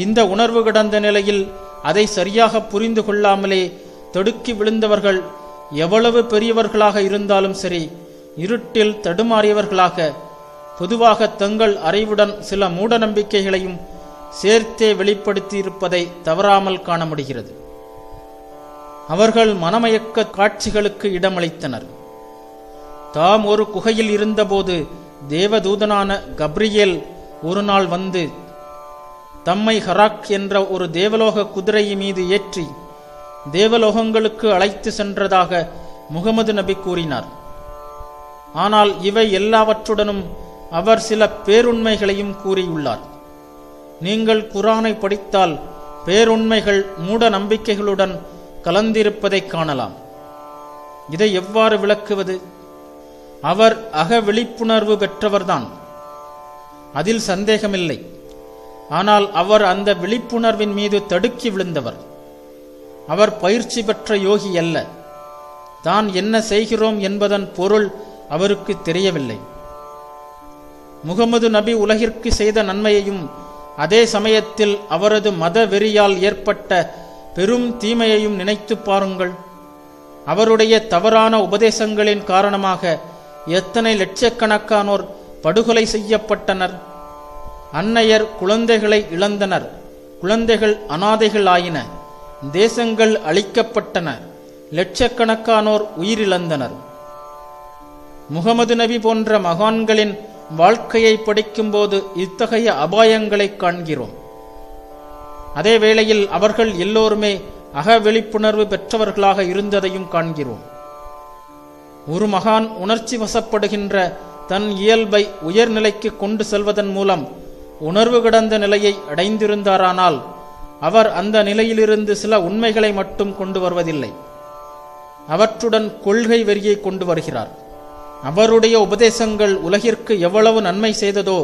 இந்த உணர்வு கடந்த நிலையில் அதை சரியாக புரிந்து கொள்ளாமலே தடுக்கி விழுந்தவர்கள் எவ்வளவு பெரியவர்களாக இருந்தாலும் சரி, இருட்டில் தடுமாறியவர்களாக, பொதுவாக தங்கள் அறிவுடன் சில மூட நம்பிக்கைகளையும் சேர்த்தே வெளிப்படுத்தியிருப்பதை தவறாமல் காண முடிகிறது. அவர்கள் மனமயக்க காட்சிகளுக்கு இடமளித்தனர். தாம் ஒரு குகையில் இருந்தபோது தேவதூதனான கப்ரியேல் ஒரு நாள் வந்து தம்மை ஹராக் என்ற ஒரு தேவலோக குதிரை மீது ஏற்றி தேவலோகங்களுக்கு அழைத்து சென்றதாக முகமது நபி கூறினார். ஆனால் இவை எல்லாவற்றுடனும் அவர் சில பேருண்மைகளையும் கூறியுள்ளார். நீங்கள் குர்ஆனை படித்தால் பேருண்மைகள் மூட நம்பிக்கைகளுடன் கலந்திருப்பதை காணலாம். இதை எவ்வாறு விளக்குவது? அவர் அக விழிப்புணர்வு பெற்றவர்தான், அதில் சந்தேகமில்லை. ஆனால் அவர் அந்த விழிப்புணர்வின் மீது தடுக்கி விழுந்தவர். அவர் பயிற்சி பெற்ற யோகி அல்ல. தான் என்ன செய்கிறோம் என்பதன் பொருள் அவருக்கு தெரியவில்லை. முகமது நபி உலகிற்கு செய்த நன்மையையும் அதே சமயத்தில் அவரது மத வெறியால் ஏற்பட்ட பெரும் தீமையையும் நினைத்து பாருங்கள். அவருடைய தவறான உபதேசங்களின் காரணமாக எத்தனை லட்சக்கணக்கானோர் படுகொலை செய்யப்பட்டனர். அன்னையர் குழந்தைகளை இழந்தனர். குழந்தைகள் அனாதைகள் ஆயின. தேசங்கள் அழிக்கப்பட்டன. லட்சக்கணக்கானோர் உயிரிழந்தனர். முகமது நபி போன்ற மகான்களின் வாழ்க்கையை படிக்கும்போது இத்தகைய அபாயங்களை காண்கிறோம். அதே வேளையில் அவர்கள் எல்லோருமே அக விழிப்புணர்வு பெற்றவர்களாக இருந்ததையும் காண்கிறோம். ஒரு மகான் உணர்ச்சி வசப்படுகின்ற தன் இயல்பை உயர்நிலைக்கு கொண்டு செல்வதன் மூலம் உணர்வு கடந்த நிலையை அடைந்திருந்தாரானால் அவர் அந்த நிலையிலிருந்து சில உண்மைகளை மட்டும் கொண்டு வருவதில்லை, அவற்றுடன் கொள்கை வெறியை கொண்டு வருகிறார். அவருடைய உபதேசங்கள் உலகிற்கு எவ்வளவு நன்மை செய்ததோ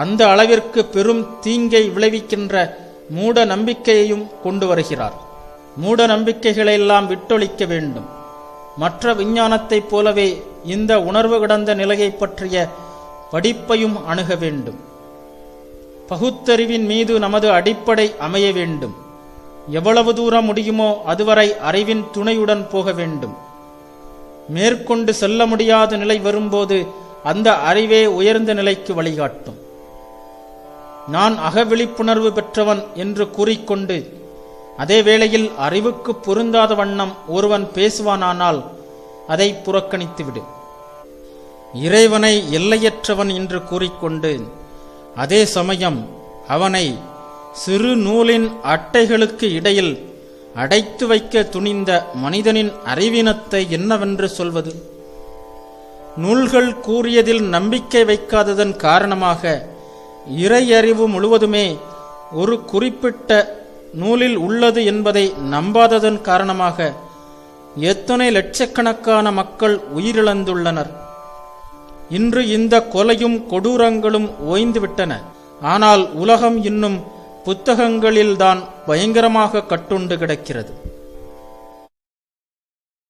அந்த அளவிற்கு பெரும் தீங்கை விளைவிக்கின்ற மூட நம்பிக்கையையும் கொண்டு வருகிறார். மூட நம்பிக்கைகளெல்லாம் விட்டொழிக்க வேண்டும். மற்ற விஞ்ஞானத்தைப் போலவே இந்த உணர்வு கடந்த நிலையை பற்றிய படிப்பையும் அணுக வேண்டும். பகுத்தறிவின் மீது நமது அடிப்படை அமைய வேண்டும். எவ்வளவு தூரம் முடியுமோ அதுவரை அறிவின் துணையுடன் போக வேண்டும். மேற்கொண்டு செல்ல முடியாத நிலை வரும்போது அந்த அறிவே உயர்ந்த நிலைக்கு வழிகாட்டும். நான் அகவிழிப்புணர்வு பெற்றவன் என்று கூறிக்கொண்டு அதே வேளையில் அறிவுக்கு பொருந்தாத வண்ணம் ஒருவன் பேசுவானானால் அதை புறக்கணித்துவிடு. இறைவனை எல்லையற்றவன் என்று கூறிக்கொண்டு அதே சமயம் அவனை சிறு நூலின் அட்டைகளுக்கு இடையில் அடைத்து வைக்க துணிந்த மனிதனின் அறிவீனத்தை என்னவென்று சொல்வது? நூல்கள் கூறியதில் நம்பிக்கை வைக்காததன் காரணமாக இறையறிவு முழுவதுமே ஒரு குறிப்பிட்ட நூலில் உள்ளது என்பதை நம்பாததன் காரணமாக எத்தனை லட்சக்கணக்கான மக்கள் உயிரிழந்துள்ளனர். இன்று இந்த கொலையும் கொடூரங்களும் ஓய்ந்துவிட்டன. ஆனால் உலகம் இன்னும் புத்தகங்களில்தான் பயங்கரமாக கட்டுண்டு கிடக்கிறது.